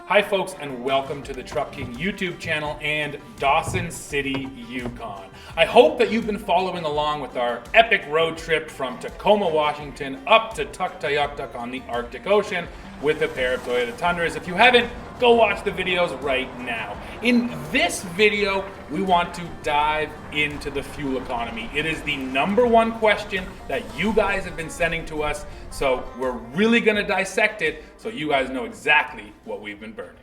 Hi folks, and welcome to the Truck King YouTube channel and Dawson City, Yukon. I hope that you've been following along with our epic road trip from Tacoma, Washington up to Tuktoyaktuk on the Arctic Ocean with a pair of Toyota Tundras. If you haven't, go watch the videos right now. In this video, we want to dive into the fuel economy. It is the #1 question that you guys have been sending to us, so we're really gonna dissect it so you guys know exactly what we've been burning.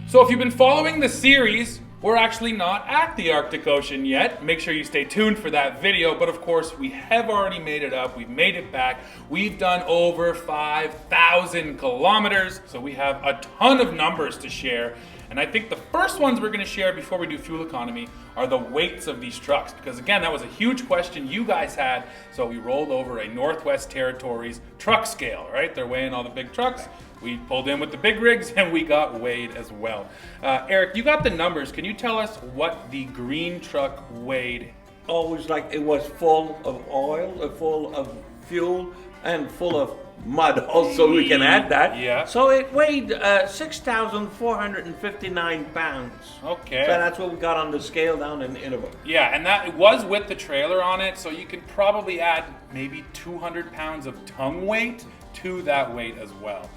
So if you've been following the series, we're actually not at the Arctic Ocean yet. Make sure you stay tuned for that video, but of course we have already made it up. We've made it back. We've done over 5,000 kilometers, so we have a ton of numbers to share. And I think the first ones we're gonna share before we do fuel economy are the weights of these trucks, because again, that was a huge question you guys had, so we rolled over a Northwest Territories truck scale, right? They're weighing all the big trucks. We pulled in with the big rigs and we got weighed as well. Eric, you got the numbers. Can you tell us what the green truck weighed? Always like it was full of oil, full of fuel, and full of mud also, we can add that. Yeah. So it weighed 6,459 pounds. Okay. So that's what we got on the scale down in Inverloch. Yeah, and that it was with the trailer on it, so you could probably add maybe 200 pounds of tongue weight to that weight as well.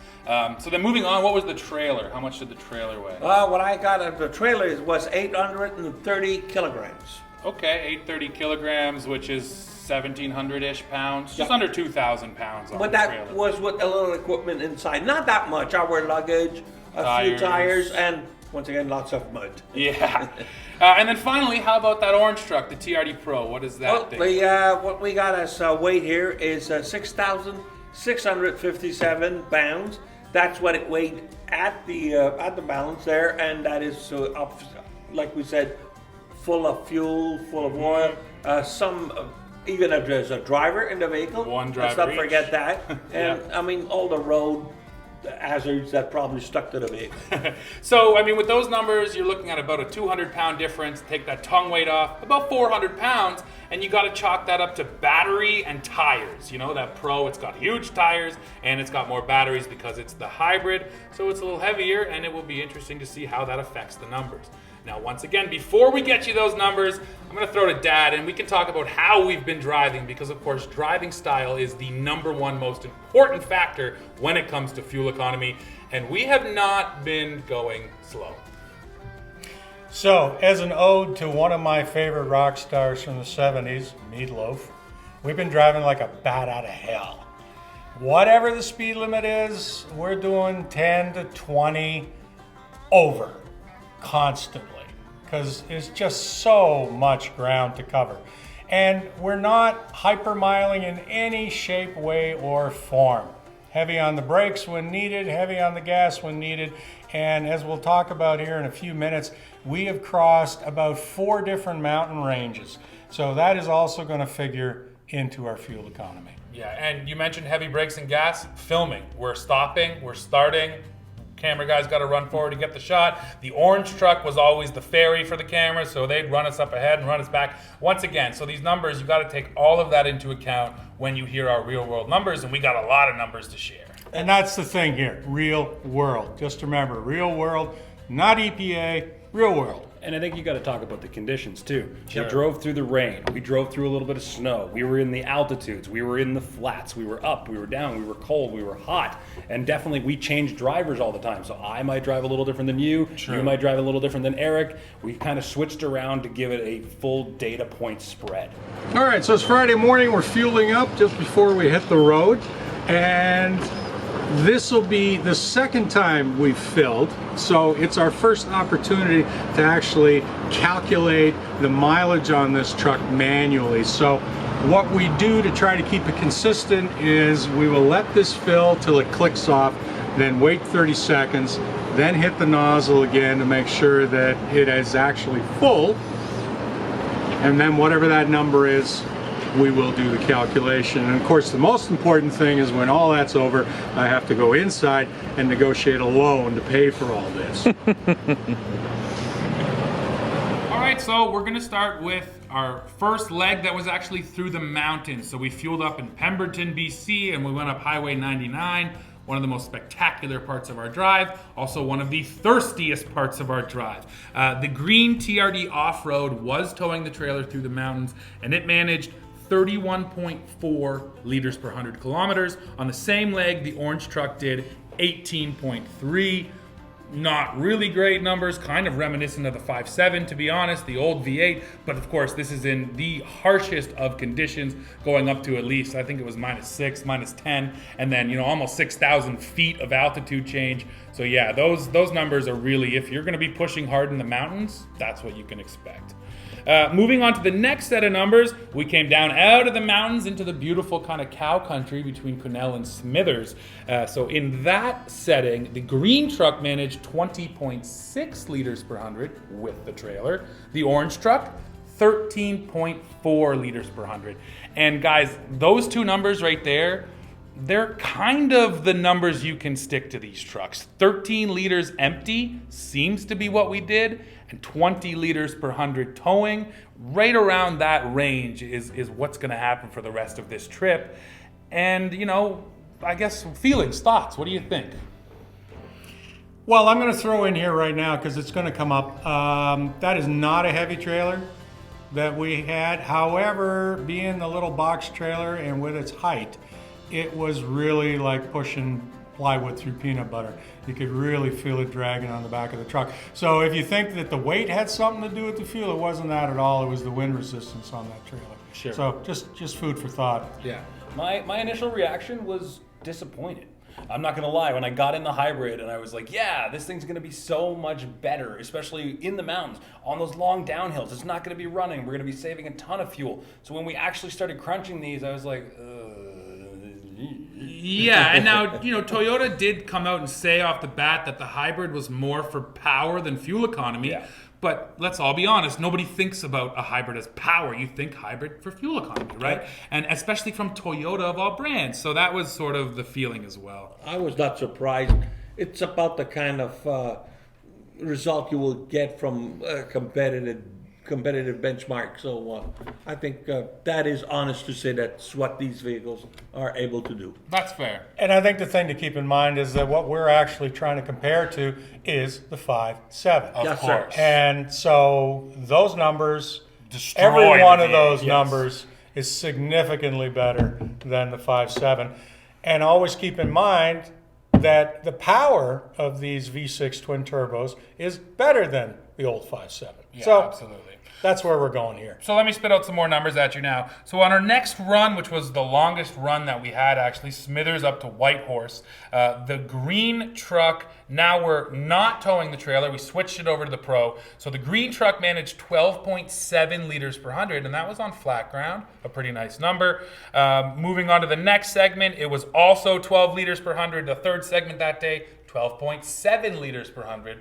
So then moving on, what was the trailer? How much did the trailer weigh? What I got of the trailer was 830 kilograms. Okay, 830 kilograms, which is 1,700-ish pounds, just under 2,000 pounds on But the that trailer. was with a little equipment inside. Not that much. Our luggage, a few tires, and once again, lots of mud. Yeah. And then finally, how about that orange truck, the TRD Pro? What is that thing? What we got as weight here is 6,657 pounds. That's what it weighed at the balance there, and that is up, like we said, full of fuel, full of oil. Even if there's a driver in the vehicle, one driver. Let's not forget that. And Yeah. I mean, all the road hazards that probably stuck to the vehicle. So, I mean, with those numbers, you're looking at about a 200-pound difference. Take that tongue weight off, about 400 pounds, and you got to chalk that up to battery and tires. You know, that Pro, it's got huge tires, and it's got more batteries because it's the hybrid, so it's a little heavier, and it will be interesting to see how that affects the numbers. Now, once again, before we get you those numbers, I'm going to throw to Dad, and we can talk about how we've been driving, because, of course, driving style is the #1 most important factor when it comes to fuel economy, and we have not been going slow. So, as an ode to one of my favorite rock stars from the 70s, Meatloaf, we've been driving like a bat out of hell. Whatever the speed limit is, we're doing 10 to 20 over constantly, because it's just so much ground to cover. And we're not hypermiling in any shape, way, or form. Heavy on the brakes when needed, heavy on the gas when needed. And as we'll talk about here in a few minutes, we have crossed about 4 different mountain ranges. So that is also going to figure into our fuel economy. Yeah, and you mentioned heavy brakes and gas. Filming. We're stopping, we're starting. Camera guys got to run forward to get the shot. The orange truck was always the ferry for the camera, so they'd run us up ahead and run us back. Once again, so these numbers, you got to take all of that into account when you hear our real world numbers, and we got a lot of numbers to share. And that's the thing here, real world. Just remember, real world, not EPA, real world. And I think you got to talk about the conditions too. Sure. We drove through the rain. We drove through a little bit of snow. We were in the altitudes. We were in the flats. We were up. We were down. We were cold. We were hot. And definitely we changed drivers all the time. So I might drive a little different than you. True. You might drive a little different than Eric. We kind of switched around to give it a full data point spread. All right, so it's Friday morning. We're fueling up just before we hit the road. And this will be the second time we've filled, so it's our first opportunity to actually calculate the mileage on this truck manually. So what we do to try to keep it consistent is we will let this fill till it clicks off, then wait 30 seconds, then hit the nozzle again to make sure that it is actually full, and then whatever that number is, we will do the calculation. And of course, the most important thing is when all that's over, I have to go inside and negotiate a loan to pay for all this. All right, so we're gonna start with our first leg that was actually through the mountains. So we fueled up in Pemberton, BC, and we went up Highway 99, one of the most spectacular parts of our drive, also one of the thirstiest parts of our drive. The green TRD Off-Road was towing the trailer through the mountains, and it managed 31.4 liters per 100 kilometers. On the same leg, the orange truck did 18.3. Not really great numbers, kind of reminiscent of the 5.7 to be honest, the old V8, but of course this is in the harshest of conditions, going up to at least, I think it was -6, -10, and then almost 6,000 feet of altitude change. So yeah, those numbers are really, if you're gonna be pushing hard in the mountains, that's what you can expect. Moving on to the next set of numbers, we came down out of the mountains into the beautiful kind of cow country between Quesnel and Smithers. So in that setting, the green truck managed 20.6 liters per 100 with the trailer. The orange truck, 13.4 liters per 100. And guys, those two numbers right there, they're kind of the numbers you can stick to these trucks. 13 liters empty seems to be what we did, and 20 liters per 100 towing. Right around that range is what's gonna happen for the rest of this trip. And I guess feelings, thoughts, what do you think? Well, I'm going to throw in here right now because it's going to come up. That is not a heavy trailer that we had. However, being the little box trailer and with its height, it was really like pushing plywood through peanut butter. You could really feel it dragging on the back of the truck. So if you think that the weight had something to do with the fuel, it wasn't that at all. It was the wind resistance on that trailer. Sure. So just food for thought. Yeah. My initial reaction was disappointed. I'm not gonna lie, when I got in the hybrid and I was like, yeah, this thing's gonna be so much better, especially in the mountains, on those long downhills. It's not gonna be running, we're gonna be saving a ton of fuel. So when we actually started crunching these, I was like, Yeah, and now, Toyota did come out and say off the bat that the hybrid was more for power than fuel economy. Yeah. But let's all be honest, nobody thinks about a hybrid as power. You think hybrid for fuel economy, right? And especially from Toyota of all brands. So that was sort of the feeling as well. I was not surprised. It's about the kind of result you will get from competitive benchmark. So I think that is honest to say that's what these vehicles are able to do. That's fair. And I think the thing to keep in mind is that what we're actually trying to compare to is the 5.7. Of Yes, course. sir. And so those numbers, Destroy every one the of those V8, yes. numbers is significantly better than the 5.7. And always keep in mind that the power of these V6 twin turbos is better than the old 5.7. Yeah, so absolutely. that's where we're going here. So let me spit out some more numbers at you now. So on our next run, which was the longest run that we had actually, Smithers up to Whitehorse, the green truck, now we're not towing the trailer, we switched it over to the Pro. So the green truck managed 12.7 liters per 100, and that was on flat ground, a pretty nice number. Moving on to the next segment, it was also 12 liters per 100. The third segment that day, 12.7 liters per 100.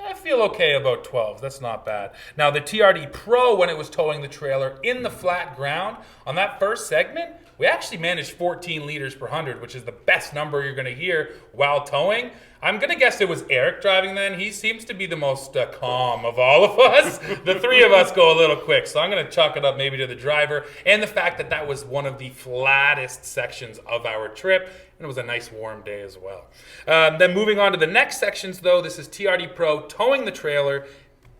I feel okay about 12. That's not bad. Now, the TRD Pro, when it was towing the trailer in the flat ground, on that first segment, we actually managed 14 liters per 100, which is the best number you're going to hear while towing. I'm going to guess it was Eric driving then. He seems to be the most calm of all of us. The three of us go a little quick, so I'm going to chalk it up maybe to the driver and the fact that that was one of the flattest sections of our trip. And it was a nice warm day as well. Then moving on to the next sections, though, this is TRD Pro towing the trailer.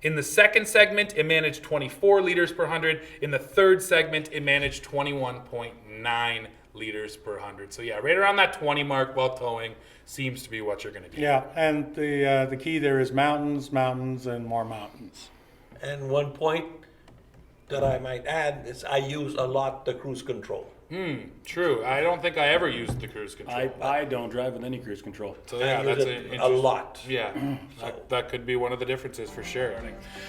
In the second segment, it managed 24 liters per 100. In the third segment, it managed 21.9 liters per 100. So yeah, right around that 20 mark while towing seems to be what you're going to do. Yeah, and the key there is mountains, mountains, and more mountains. And one point that I might add is I use a lot the cruise control. True. I don't think I ever used the cruise control. I don't drive with any cruise control. So yeah, I that's use it a interesting. lot. Yeah, that could be one of the differences for sure.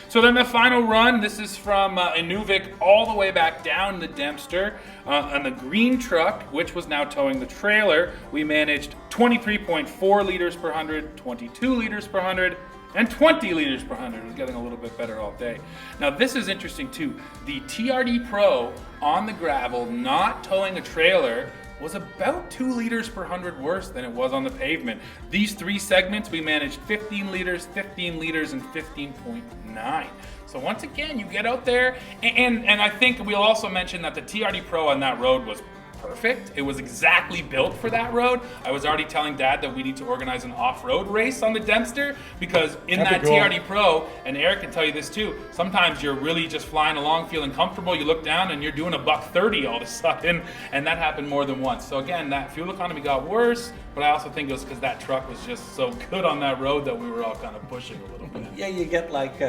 So then the final run, this is from Inuvik all the way back down the Dempster on the green truck, which was now towing the trailer. We managed 23.4 liters per 100, 22 liters per 100, and 20 liters per 100. It was getting a little bit better all day. Now this is interesting too. The TRD Pro on the gravel, not towing a trailer, was about 2 liters per 100 worse than it was on the pavement. These three segments, we managed 15 liters, and 15.9. So once again, you get out there, and I think we'll also mention that the TRD Pro on that road was perfect. It was exactly built for that road. I was already telling Dad that we need to organize an off-road race on the Dempster, because in that TRD Pro, and Eric can tell you this too, sometimes you're really just flying along feeling comfortable, you look down and you're doing a $130 all of a sudden, and that happened more than once. So again, that fuel economy got worse, but I also think it was because that truck was just so good on that road that we were all kind of pushing a little bit. Yeah, you get like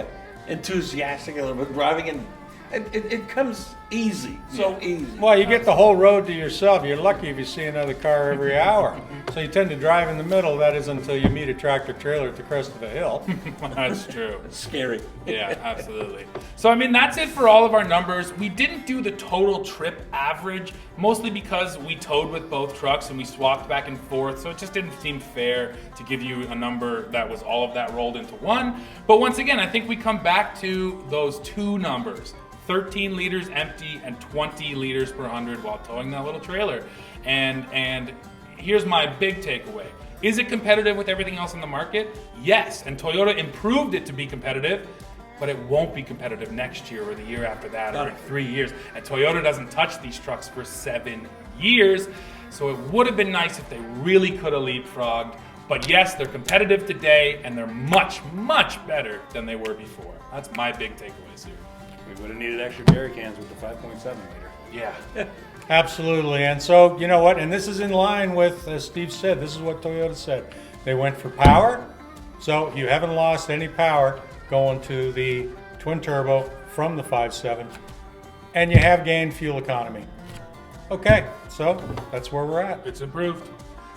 enthusiastic a little bit driving, and it comes easy, so easy. Well, you get the whole road to yourself. You're lucky if you see another car every hour. So you tend to drive in the middle. That is until you meet a tractor trailer at the crest of a hill. That's true. It's scary. Yeah, absolutely. So, I mean, that's it for all of our numbers. We didn't do the total trip average, mostly because we towed with both trucks and we swapped back and forth, so it just didn't seem fair to give you a number that was all of that rolled into one. But once again, I think we come back to those two numbers, 13 liters empty and 20 liters per 100 while towing that little trailer. And here's my big takeaway. Is it competitive with everything else in the market? Yes, and Toyota improved it to be competitive, but it won't be competitive next year or the year after that or in 3 years. And Toyota doesn't touch these trucks for 7 years, so it would have been nice if they really could have leapfrogged. But yes, they're competitive today, and they're much, much better than they were before. That's my big takeaways here. We would have needed extra jerry cans with the 5.7 liter. Yeah. Absolutely. And so, you know what? And this is in line with, as Steve said, this is what Toyota said. They went for power. So you haven't lost any power going to the twin turbo from the 5.7. And you have gained fuel economy. Okay, so that's where we're at. It's improved.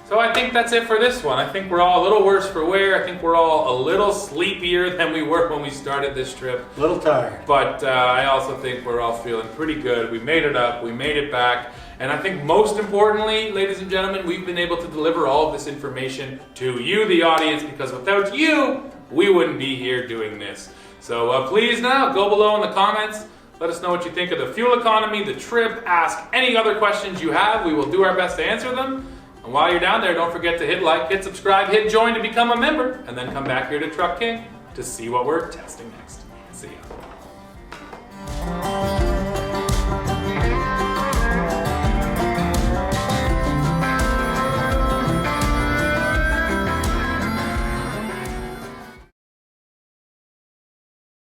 So I think that's it for this one. I think we're all a little worse for wear. I think we're all a little sleepier than we were when we started this trip. A little tired. But I also think we're all feeling pretty good. We made it up, we made it back. And I think most importantly, ladies and gentlemen, we've been able to deliver all of this information to you, the audience, because without you, we wouldn't be here doing this. So please now go below in the comments. Let us know what you think of the fuel economy, the trip. Ask any other questions you have. We will do our best to answer them. And while you're down there, don't forget to hit like, hit subscribe, hit join to become a member, and then come back here to Truck King to see what we're testing next.